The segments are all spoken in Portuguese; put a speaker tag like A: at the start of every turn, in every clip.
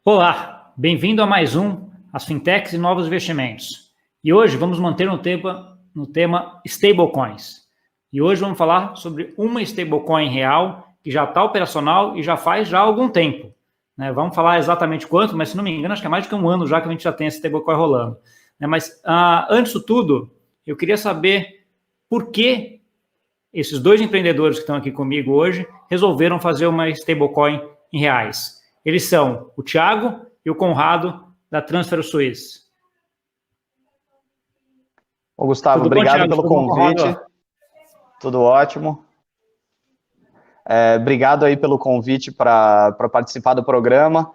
A: Olá, bem-vindo a mais As Fintechs e Novos Investimentos. E hoje vamos manter no tema stablecoins. E hoje vamos falar sobre uma stablecoin real que já está operacional e já faz já algum tempo. Vamos falar exatamente quanto, mas se não me engano, acho que é mais do que um ano já que a gente já tem esse stablecoin rolando. Mas antes de tudo, eu queria saber por que esses dois empreendedores que estão aqui comigo hoje resolveram fazer uma stablecoin em reais. Eles são o Thiago e o Conrado, da Transfer Suisse.
B: Ô, Gustavo, obrigado pelo convite. Tudo ótimo. Obrigado aí pelo convite para participar do programa.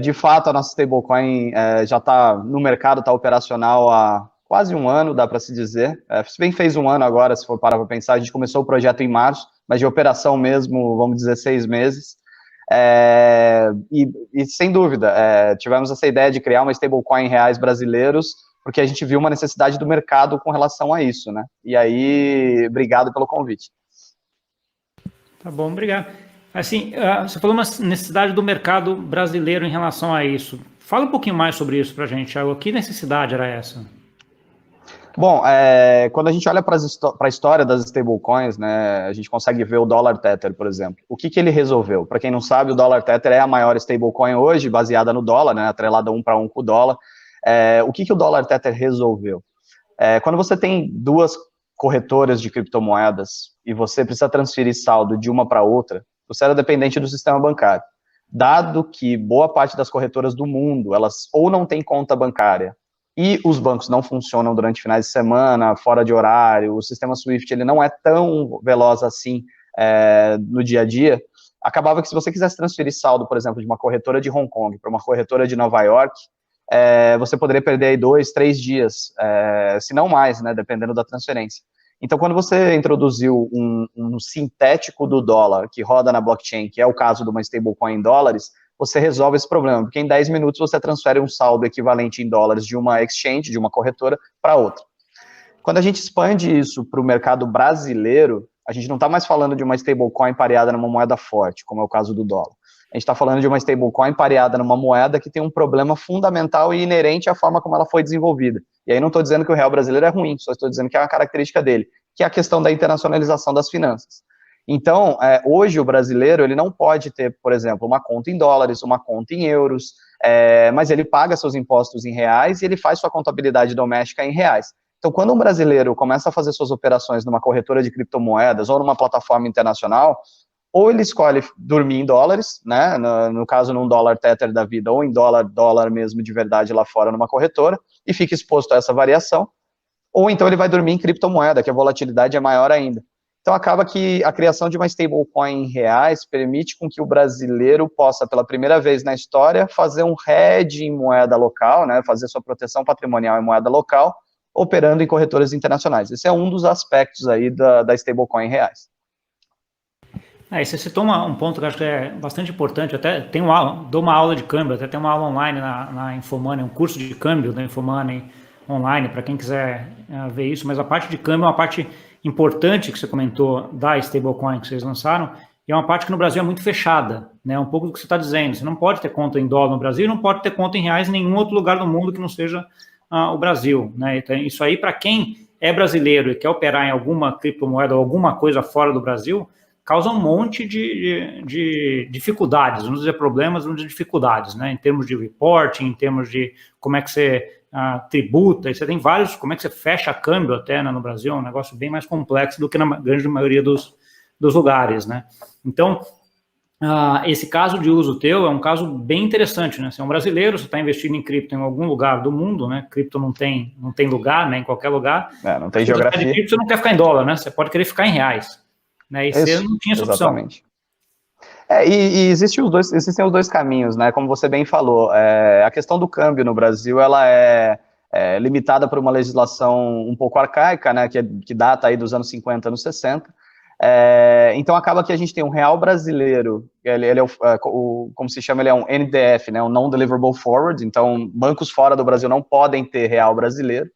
B: De fato, a nossa stablecoin já está no mercado, está operacional há quase um ano, dá para se dizer. Se bem que fez um ano agora, se for parar para pensar, a gente começou o projeto em março, mas de operação mesmo, vamos dizer, 6 meses. E sem dúvida, tivemos essa ideia de criar uma stablecoin em reais brasileiros, porque a gente viu uma necessidade do mercado com relação a isso, né? E aí, obrigado pelo convite.
A: Tá bom, obrigado. Assim, você falou uma necessidade do mercado brasileiro em relação a isso. Fala um pouquinho mais sobre isso para a gente, Thiago. Que necessidade era essa?
B: Bom, quando a gente olha para a história das stablecoins, né, a gente consegue ver o dólar Tether, por exemplo. O que ele resolveu? Para quem não sabe, o dólar Tether é a maior stablecoin hoje, baseada no dólar, né, atrelada 1 para 1 com o dólar. O que o dólar Tether resolveu? Quando você tem duas corretoras de criptomoedas e você precisa transferir saldo de uma para outra, você era dependente do sistema bancário. Dado que boa parte das corretoras do mundo, elas ou não têm conta bancária, e os bancos não funcionam durante finais de semana, fora de horário, o sistema SWIFT ele não é tão veloz assim no dia a dia, acabava que se você quisesse transferir saldo, por exemplo, de uma corretora de Hong Kong para uma corretora de Nova York, você poderia perder aí 2, 3 dias, se não mais, né, dependendo da transferência. Então, quando você introduziu um sintético do dólar que roda na blockchain, que é o caso de uma stablecoin em dólares, você resolve esse problema, porque em 10 minutos você transfere um saldo equivalente em dólares de uma exchange, de uma corretora, para outra. Quando a gente expande isso para o mercado brasileiro, a gente não está mais falando de uma stablecoin pareada numa moeda forte, como é o caso do dólar. A gente está falando de uma stablecoin pareada numa moeda que tem um problema fundamental e inerente à forma como ela foi desenvolvida. E aí não estou dizendo que o real brasileiro é ruim, só estou dizendo que é uma característica dele, que é a questão da internacionalização das finanças. Então, hoje o brasileiro ele não pode ter, por exemplo, uma conta em dólares, uma conta em euros, mas ele paga seus impostos em reais e ele faz sua contabilidade doméstica em reais. Então, quando um brasileiro começa a fazer suas operações numa corretora de criptomoedas ou numa plataforma internacional, ou ele escolhe dormir em dólares, né, no caso num dólar Tether da vida, ou em dólar mesmo de verdade lá fora numa corretora, e fica exposto a essa variação, ou então ele vai dormir em criptomoeda, que a volatilidade é maior ainda. Então acaba que a criação de uma stablecoin em reais permite com que o brasileiro possa, pela primeira vez na história, fazer um hedge em moeda local, né, fazer sua proteção patrimonial em moeda local, operando em corretoras internacionais. Esse é um dos aspectos aí da stablecoin em reais.
A: Você citou um ponto que eu acho que é bastante importante. Eu até dou uma aula de câmbio, até tem uma aula online na Infomoney, um curso de câmbio da Infomoney online, para quem quiser ver isso, mas a parte de câmbio é uma parte importante que você comentou da stablecoin que vocês lançaram, e é uma parte que no Brasil é muito fechada, né? Um pouco do que você está dizendo. Você não pode ter conta em dólar no Brasil, não pode ter conta em reais em nenhum outro lugar do mundo que não seja o Brasil, né? Então, isso aí, para quem é brasileiro e quer operar em alguma criptomoeda ou alguma coisa fora do Brasil, causa um monte de dificuldades, vamos dizer problemas, vamos dizer dificuldades, né? Em termos de reporting, em termos de como é que você tributa, e você tem vários, como é que você fecha câmbio até, né, no Brasil, é um negócio bem mais complexo do que na grande maioria dos lugares, né? Então, esse caso de uso teu é um caso bem interessante, né? Você é um brasileiro, você está investindo em cripto em algum lugar do mundo, né? Cripto não tem lugar, né? Em qualquer lugar.
B: Não tem geografia.
A: Cripto, você não quer ficar em dólar, né? Você pode querer ficar em reais. Né? E você não tinha essa opção.
B: Exatamente. E existem os dois caminhos, né? Como você bem falou, a questão do câmbio no Brasil, ela é limitada por uma legislação um pouco arcaica, né? Que data aí dos anos 50, anos 60. Então acaba que a gente tem um real brasileiro, ele é como se chama, ele é um NDF, né? Um Non-Deliverable Forward. Então bancos fora do Brasil não podem ter real brasileiro.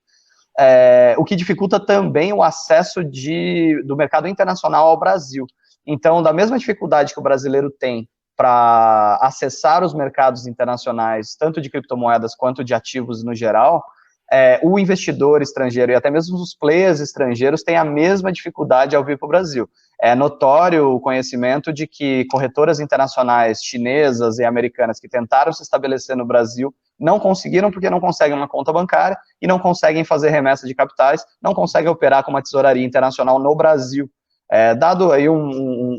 B: O que dificulta também o acesso do mercado internacional ao Brasil. Então, da mesma dificuldade que o brasileiro tem para acessar os mercados internacionais, tanto de criptomoedas quanto de ativos no geral, o investidor estrangeiro e até mesmo os players estrangeiros têm a mesma dificuldade ao vir para o Brasil. É notório o conhecimento de que corretoras internacionais chinesas e americanas que tentaram se estabelecer no Brasil não conseguiram porque não conseguem uma conta bancária e não conseguem fazer remessa de capitais, não conseguem operar com uma tesouraria internacional no Brasil, dado aí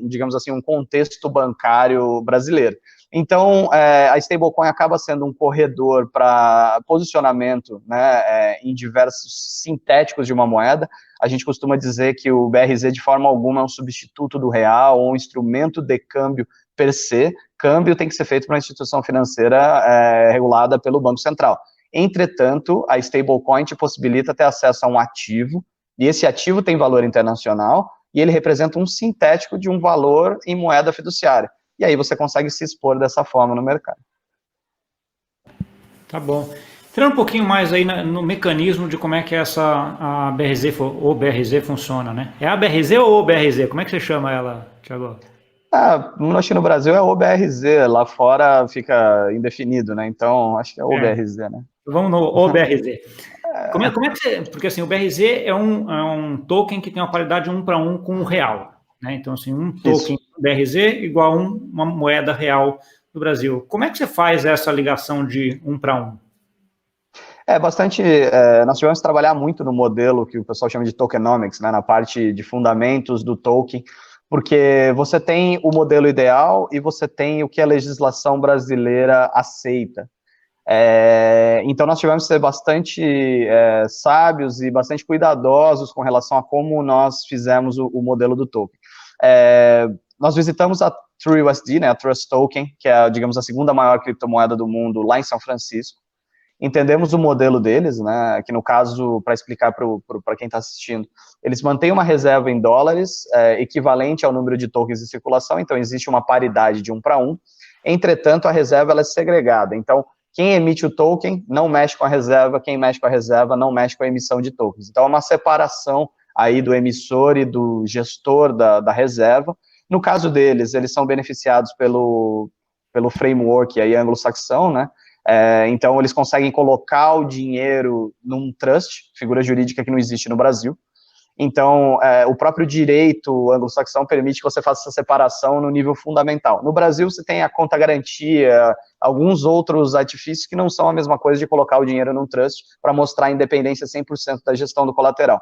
B: digamos assim, um contexto bancário brasileiro. Então, a stablecoin acaba sendo um corredor para posicionamento, né, em diversos sintéticos de uma moeda. A gente costuma dizer que o BRZ, de forma alguma, é um substituto do real ou um instrumento de câmbio per se. Câmbio tem que ser feito por uma instituição financeira regulada pelo Banco Central. Entretanto, a stablecoin te possibilita ter acesso a um ativo, e esse ativo tem valor internacional, e ele representa um sintético de um valor em moeda fiduciária. E aí você consegue se expor dessa forma no mercado.
A: Tá bom. Entrando um pouquinho mais aí no mecanismo de como é que a BRZ ou BRZ funciona, né? É a BRZ ou o BRZ? Como é que você chama ela, Thiago?
B: Aqui no Brasil é o BRZ, lá fora fica indefinido, né? Então, acho que é o BRZ, né?
A: Vamos no OBRZ. Como é que você... Porque assim, o BRZ é um token que tem uma paridade 1 para 1 com o real, né? Então, assim, um token BRZ igual a uma moeda real do Brasil. Como é que você faz essa ligação de 1 para 1?
B: Nós tivemos que trabalhar muito no modelo que o pessoal chama de tokenomics, né? Na parte de fundamentos do token, porque você tem o modelo ideal e você tem o que a legislação brasileira aceita. Então, nós tivemos que ser bastante sábios e bastante cuidadosos com relação a como nós fizemos o modelo do token. Nós visitamos a TrueUSD, né, a Trust Token, que é, digamos, a segunda maior criptomoeda do mundo lá em São Francisco. Entendemos o modelo deles, né, que no caso, para explicar para quem está assistindo, eles mantêm uma reserva em dólares equivalente ao número de tokens em circulação, então existe uma paridade de 1 para 1. Entretanto, a reserva ela é segregada, então quem emite o token não mexe com a reserva, quem mexe com a reserva não mexe com a emissão de tokens. Então, é uma separação aí do emissor e do gestor da reserva. No caso deles, eles são beneficiados pelo framework aí anglo-saxão, né? Então, eles conseguem colocar o dinheiro num trust, figura jurídica que não existe no Brasil. Então, o próprio direito anglo-saxão permite que você faça essa separação no nível fundamental. No Brasil, você tem a conta garantia, alguns outros artifícios que não são a mesma coisa de colocar o dinheiro num trust para mostrar a independência 100% da gestão do colateral.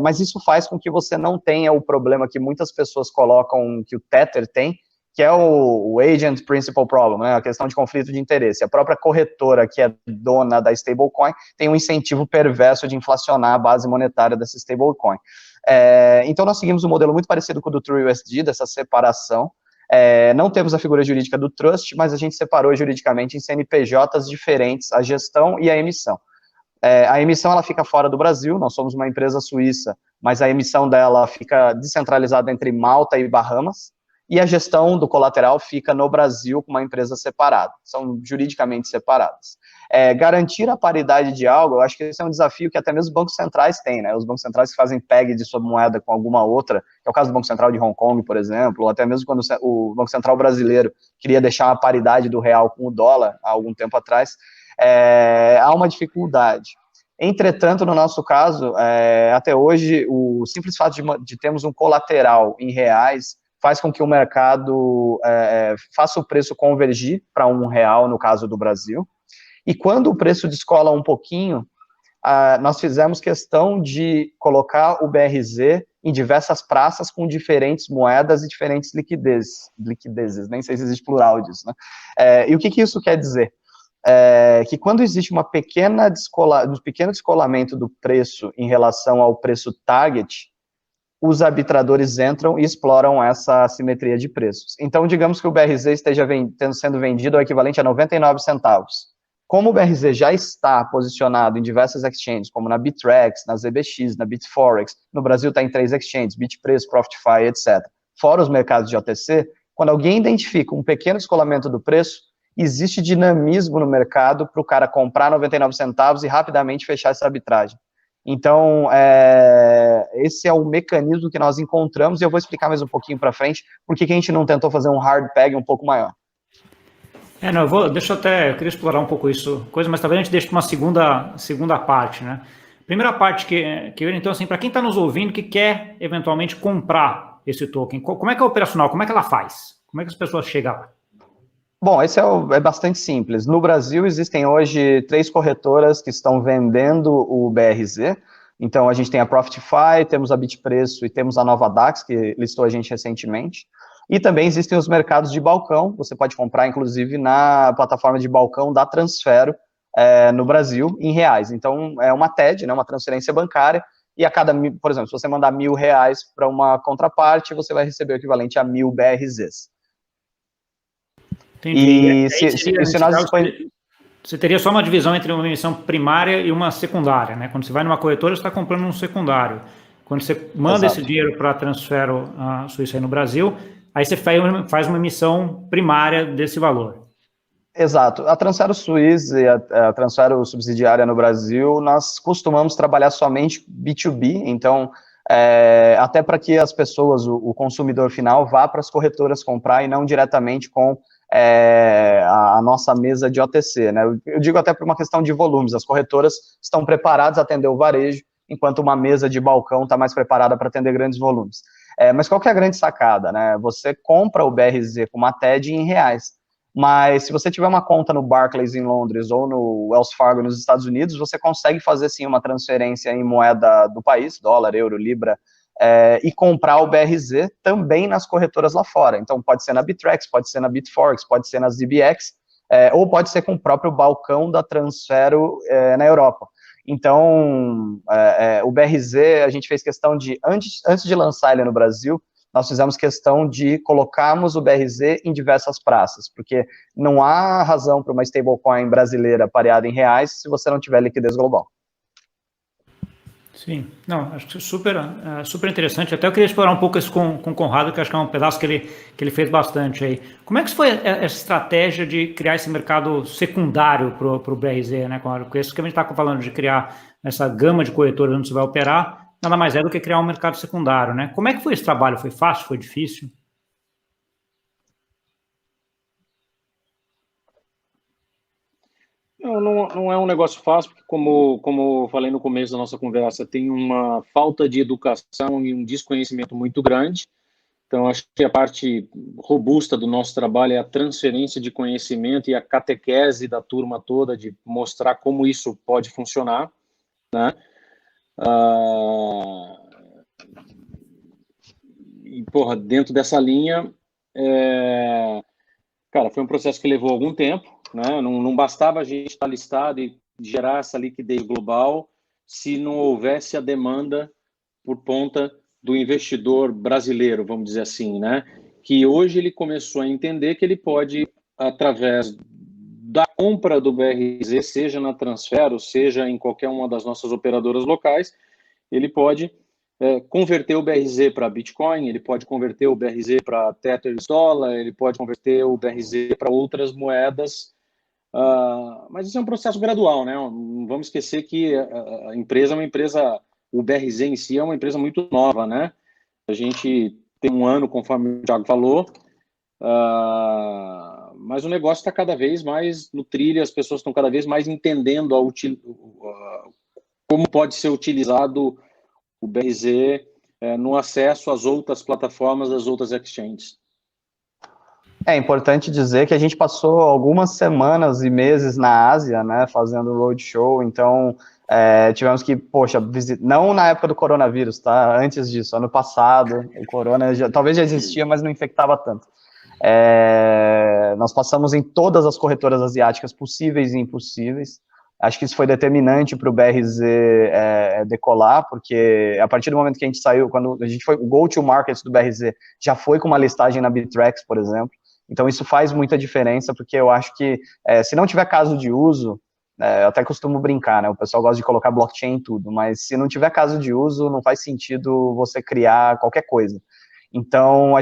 B: Mas isso faz com que você não tenha o problema que muitas pessoas colocam que o Tether tem, que é o agent principal problem, né, a questão de conflito de interesse. A própria corretora, que é dona da stablecoin, tem um incentivo perverso de inflacionar a base monetária dessa stablecoin. Então, nós seguimos um modelo muito parecido com o do TrueUSD, dessa separação. Não temos a figura jurídica do trust, mas a gente separou juridicamente em CNPJs diferentes, a gestão e a emissão. A emissão ela fica fora do Brasil, nós somos uma empresa suíça, mas a emissão dela fica descentralizada entre Malta e Bahamas, e a gestão do colateral fica no Brasil com uma empresa separada, são juridicamente separadas. Garantir a paridade de algo, eu acho que esse é um desafio que até mesmo os bancos centrais têm, né? Os bancos centrais que fazem PEG de sua moeda com alguma outra, que é o caso do Banco Central de Hong Kong, por exemplo, ou até mesmo quando o Banco Central brasileiro queria deixar a paridade do real com o dólar, há algum tempo atrás, há uma dificuldade. Entretanto, no nosso caso, até hoje, o simples fato de termos um colateral em reais faz com que o mercado faça o preço convergir para R$1, no caso do Brasil. E quando o preço descola um pouquinho, nós fizemos questão de colocar o BRZ em diversas praças com diferentes moedas e diferentes liquidezes, nem sei se existe plural disso, né? E o que isso quer dizer? Que quando existe um pequeno descolamento do preço em relação ao preço target, os arbitradores entram e exploram essa assimetria de preços. Então, digamos que o BRZ esteja sendo vendido ao equivalente a 99 centavos. Como o BRZ já está posicionado em diversas exchanges, como na Bittrex, na ZBX, na Bitforex, no Brasil está em 3 exchanges, Bitpreço, Profitify, etc. Fora os mercados de OTC, quando alguém identifica um pequeno descolamento do preço, existe dinamismo no mercado para o cara comprar 99 centavos e rapidamente fechar essa arbitragem. Então, esse é o mecanismo que nós encontramos, e eu vou explicar mais um pouquinho para frente, por que a gente não tentou fazer um hard peg um pouco maior.
A: Não, eu queria explorar um pouco isso, mas talvez a gente deixe para uma segunda parte, né? Primeira parte então, assim, para quem está nos ouvindo que quer eventualmente comprar esse token, como é que é operacional? Como é que ela faz? Como é que as pessoas chegam lá?
B: Bom, esse é bastante simples. No Brasil existem hoje 3 corretoras que estão vendendo o BRZ. Então a gente tem a Profitify, temos a Bitpreço e temos a Nova Dax, que listou a gente recentemente. E também existem os mercados de balcão, você pode comprar inclusive na plataforma de balcão da Transfero no Brasil, em reais. Então é uma TED, né, uma transferência bancária, e a cada, por exemplo, se você mandar R$1.000 para uma contraparte, você vai receber o equivalente a 1.000 BRZs.
A: Entendi.
B: E se nós
A: você teria só uma divisão entre uma emissão primária e uma secundária, né? Quando você vai numa corretora, você está comprando um secundário. Quando você manda esse dinheiro para a Transfero Suíça aí no Brasil, aí você faz uma emissão primária desse valor.
B: Exato. A Transfero Suíça e a Transfero subsidiária no Brasil, nós costumamos trabalhar somente B2B, então, até para que as pessoas, o consumidor final, vá para as corretoras comprar e não diretamente com a nossa mesa de OTC, né? Eu digo até por uma questão de volumes, as corretoras estão preparadas a atender o varejo, enquanto uma mesa de balcão está mais preparada para atender grandes volumes. Mas qual que é a grande sacada, né? Você compra o BRZ com uma TED em reais, mas se você tiver uma conta no Barclays em Londres ou no Wells Fargo nos Estados Unidos, você consegue fazer sim uma transferência em moeda do país, dólar, euro, libra, e comprar o BRZ também nas corretoras lá fora. Então pode ser na Bittrex, pode ser na Bitforex, pode ser nas ZBX, ou pode ser com o próprio balcão da Transfero na Europa. Então, o BRZ, a gente fez questão de, antes de lançar ele no Brasil, nós fizemos questão de colocarmos o BRZ em diversas praças, porque não há razão para uma stablecoin brasileira pareada em reais se você não tiver liquidez global.
A: Sim, não, acho que super interessante. Até eu queria explorar um pouco isso com o Conrado, que acho que é um pedaço que ele fez bastante aí. Como é que foi essa estratégia de criar esse mercado secundário para o BRZ, né, Conrado? Porque isso que a gente está falando de criar essa gama de corretoras onde você vai operar, nada mais é do que criar um mercado secundário, né? Como é que foi esse trabalho? Foi fácil? Foi difícil?
C: Não é um negócio fácil, porque como eu falei no começo da nossa conversa, tem uma falta de educação e um desconhecimento muito grande. Então, acho que a parte robusta do nosso trabalho é a transferência de conhecimento e a catequese da turma toda, de mostrar como isso pode funcionar, né? E, dentro dessa linha, cara, foi um processo que levou algum tempo, né? Não bastava a gente estar listado e gerar essa liquidez global se não houvesse a demanda por conta do investidor brasileiro, vamos dizer assim, né? Que hoje ele começou a entender que ele pode, através da compra do BRZ, seja na Transfero, seja em qualquer uma das nossas operadoras locais, ele pode converter o BRZ para Bitcoin, ele pode converter o BRZ para Tether dólar, ele pode converter o BRZ para outras moedas, mas isso é um processo gradual, né? Não vamos esquecer que a empresa é uma empresa, o BRZ em si é uma empresa muito nova, né? A gente tem um ano, conforme o Thiago falou, mas o negócio está cada vez mais no trilho, as pessoas estão cada vez mais entendendo como pode ser utilizado o BRZ no acesso às outras plataformas, às outras exchanges.
B: É importante dizer que a gente passou algumas semanas e meses na Ásia, né, fazendo roadshow, então tivemos que, não na época do coronavírus, tá, antes disso, ano passado, o corona talvez já existia, mas não infectava tanto. Nós passamos em todas as corretoras asiáticas possíveis e impossíveis. Acho que isso foi determinante para o BRZ decolar, porque a partir do momento que a gente saiu, quando a gente foi, o go-to-market do BRZ já foi com uma listagem na Bittrex, por exemplo. Então isso faz muita diferença, porque eu acho que se não tiver caso de uso, eu até costumo brincar, né? O pessoal gosta de colocar blockchain em tudo, mas se não tiver caso de uso, não faz sentido você criar qualquer coisa. Então,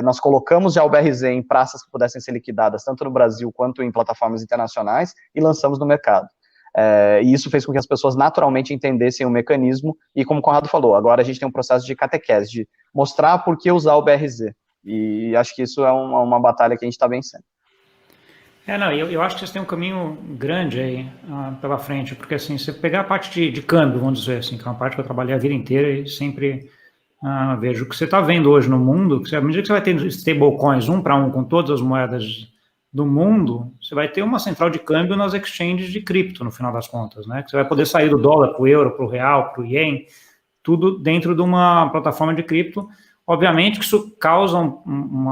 B: nós colocamos já o BRZ em praças que pudessem ser liquidadas, tanto no Brasil quanto em plataformas internacionais, e lançamos no mercado. E isso fez com que as pessoas naturalmente entendessem o mecanismo, e como o Conrado falou, agora a gente tem um processo de catequese, de mostrar por que usar o BRZ, e acho que isso é uma batalha que a gente está vencendo.
A: Não, eu acho que vocês têm um caminho grande aí pela frente, porque assim, se pegar a parte de câmbio, vamos dizer assim, que é uma parte que eu trabalhei a vida inteira e sempre vejo o que você está vendo hoje no mundo, que à medida que você vai ter stablecoins 1 para 1 com todas as moedas do mundo, você vai ter uma central de câmbio nas exchanges de cripto, no final das contas, né? Que você vai poder sair do dólar para o euro, para o real, para o ien, tudo dentro de uma plataforma de cripto. Obviamente que isso causa um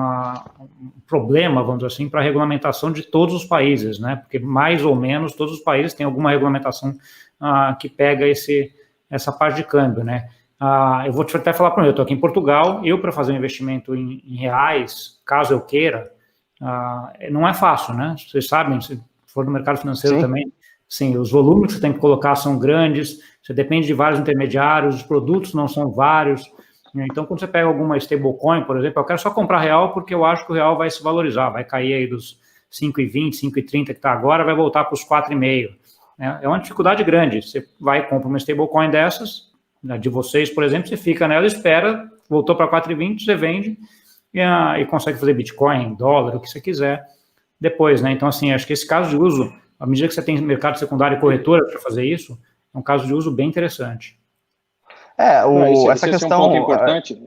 A: problema, vamos dizer assim, para a regulamentação de todos os países, né? Porque mais ou menos todos os países têm alguma regulamentação que pega essa parte de câmbio, né? Eu vou te até falar para mim, eu estou aqui em Portugal, para fazer um investimento em reais, caso eu queira, não é fácil, né? Vocês sabem, se for no mercado financeiro
B: Sim.
A: também, sim, os volumes que você tem que colocar são grandes, você depende de vários intermediários, os produtos não são vários. Então, quando você pega alguma stablecoin, por exemplo, eu quero só comprar real porque eu acho que o real vai se valorizar, vai cair aí dos 5,20, 5,30 que está agora, vai voltar para os 4,5. É uma dificuldade grande. Você vai e compra uma stablecoin dessas, de vocês, por exemplo, você fica nela, espera, voltou para 4,20, você vende e consegue fazer Bitcoin, dólar, o que você quiser depois, né? Então, assim, acho que esse caso de uso, à medida que você tem mercado secundário e corretora para fazer isso, é um caso de uso bem interessante.
B: Essa questão...
C: é um ponto importante.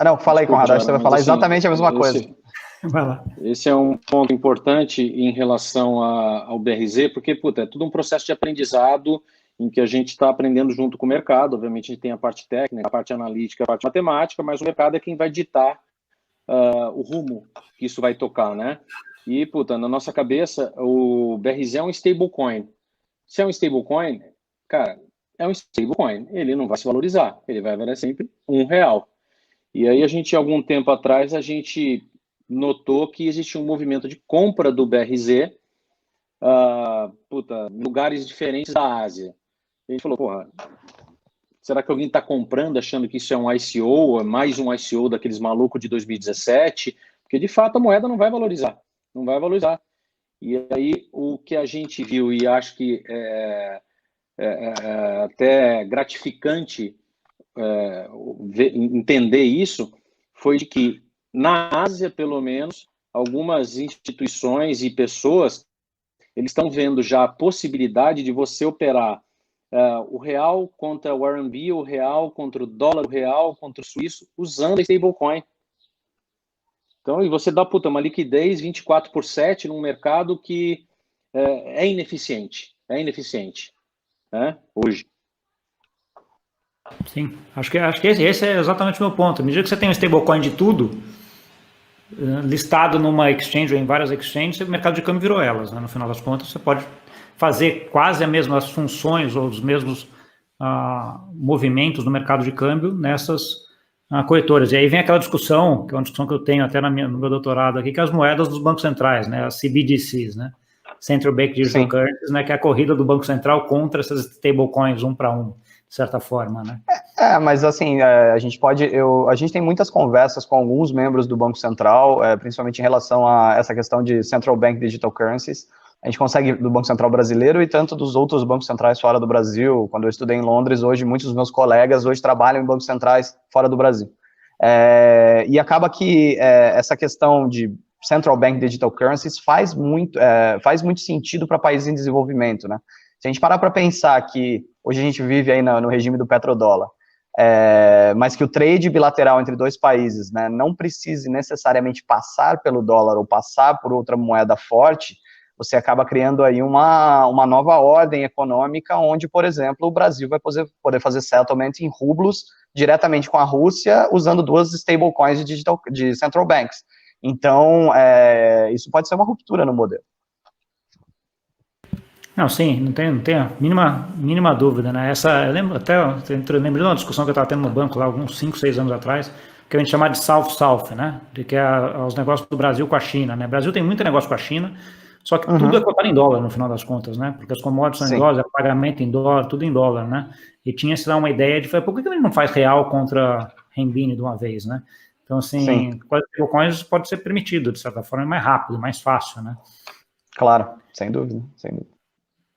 B: Não, fala aí, Conrado, acho que você vai falar exatamente a mesma coisa.
A: Vai lá.
C: Esse é um ponto importante em relação ao BRZ, porque, é tudo um processo de aprendizado em que a gente está aprendendo junto com o mercado. Obviamente, a gente tem a parte técnica, a parte analítica, a parte matemática, mas o mercado é quem vai ditar o rumo que isso vai tocar, né? E, na nossa cabeça, o BRZ é um stablecoin. Se é um stablecoin, cara, é um stablecoin. Ele não vai se valorizar. Ele vai valer sempre R$1. E aí, algum tempo atrás, a gente notou que existia um movimento de compra do BRZ em lugares diferentes da Ásia. A gente falou, será que alguém está comprando achando que isso é um ICO, ou é mais um ICO daqueles malucos de 2017? Porque, de fato, a moeda não vai valorizar. Não vai valorizar. E aí, o que a gente viu, e acho que é até gratificante entender isso, foi de que, na Ásia, pelo menos, algumas instituições e pessoas, eles estão vendo já a possibilidade de você operar o real contra o RMB, o real contra o dólar, o real contra o suíço, usando a stablecoin. Então, e você dá uma liquidez 24/7 num mercado que é ineficiente. Né, hoje.
A: Sim, acho que esse é exatamente o meu ponto. À medida que você tem um stablecoin de tudo, listado numa exchange ou em várias exchanges, o mercado de câmbio virou elas, né? No final das contas, você pode fazer quase as mesmas funções ou os mesmos movimentos no mercado de câmbio nessas corretoras. E aí vem aquela discussão, que é uma discussão que eu tenho até no meu doutorado aqui, que é as moedas dos bancos centrais, né? As CBDCs, né? Central Bank Digital Currencies, né? Que é a corrida do Banco Central contra essas stablecoins 1 para 1, de certa forma, né?
B: Mas assim, a gente tem muitas conversas com alguns membros do Banco Central, principalmente em relação a essa questão de Central Bank Digital Currencies. A gente consegue do Banco Central brasileiro e tanto dos outros bancos centrais fora do Brasil. Quando eu estudei em Londres, hoje muitos dos meus colegas hoje trabalham em bancos centrais fora do Brasil. E acaba que essa questão de Central Bank Digital Currencies faz muito sentido para países em desenvolvimento, né? Se a gente parar para pensar que hoje a gente vive aí no regime do petrodólar, mas que o trade bilateral entre dois países, né, não precise necessariamente passar pelo dólar ou passar por outra moeda forte, você acaba criando aí uma nova ordem econômica, onde, por exemplo, o Brasil vai poder fazer settlement em rublos diretamente com a Rússia, usando duas stablecoins de central banks. Então, isso pode ser uma ruptura no modelo.
A: Não, sim, não tem a mínima dúvida, né? Eu lembro de uma discussão que eu estava tendo no banco lá, alguns 5, 6 anos atrás, que a gente chamava de South-South, né? De que os negócios do Brasil com a China, né? O Brasil tem muito negócio com a China, só que tudo é cotado em dólar, no final das contas, né? Porque as commodities são em dólar, pagamento em dólar, tudo em dólar, né? E tinha-se lá uma ideia de, por que a gente não faz real contra renminbi de uma vez, né? Então, assim, com as stablecoins pode ser permitido, de certa forma, mais rápido, mais fácil, né?
B: Claro, sem dúvida, sem dúvida.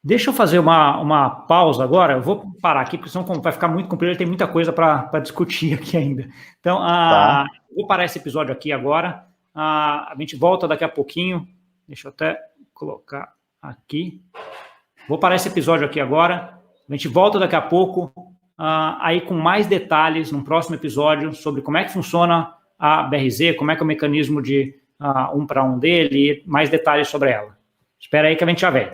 A: Deixa eu fazer uma pausa agora. Eu vou parar aqui, porque senão vai ficar muito comprido. Tem muita coisa para discutir aqui ainda. Então, vou parar esse episódio aqui agora. A gente volta daqui a pouquinho. Deixa eu até colocar aqui. Vou parar esse episódio aqui agora. A gente volta daqui a pouco, aí com mais detalhes, num próximo episódio, sobre como é que funciona a BRZ, como é que é o mecanismo de 1 para 1 dele, e mais detalhes sobre ela. Espera aí que a gente já vem.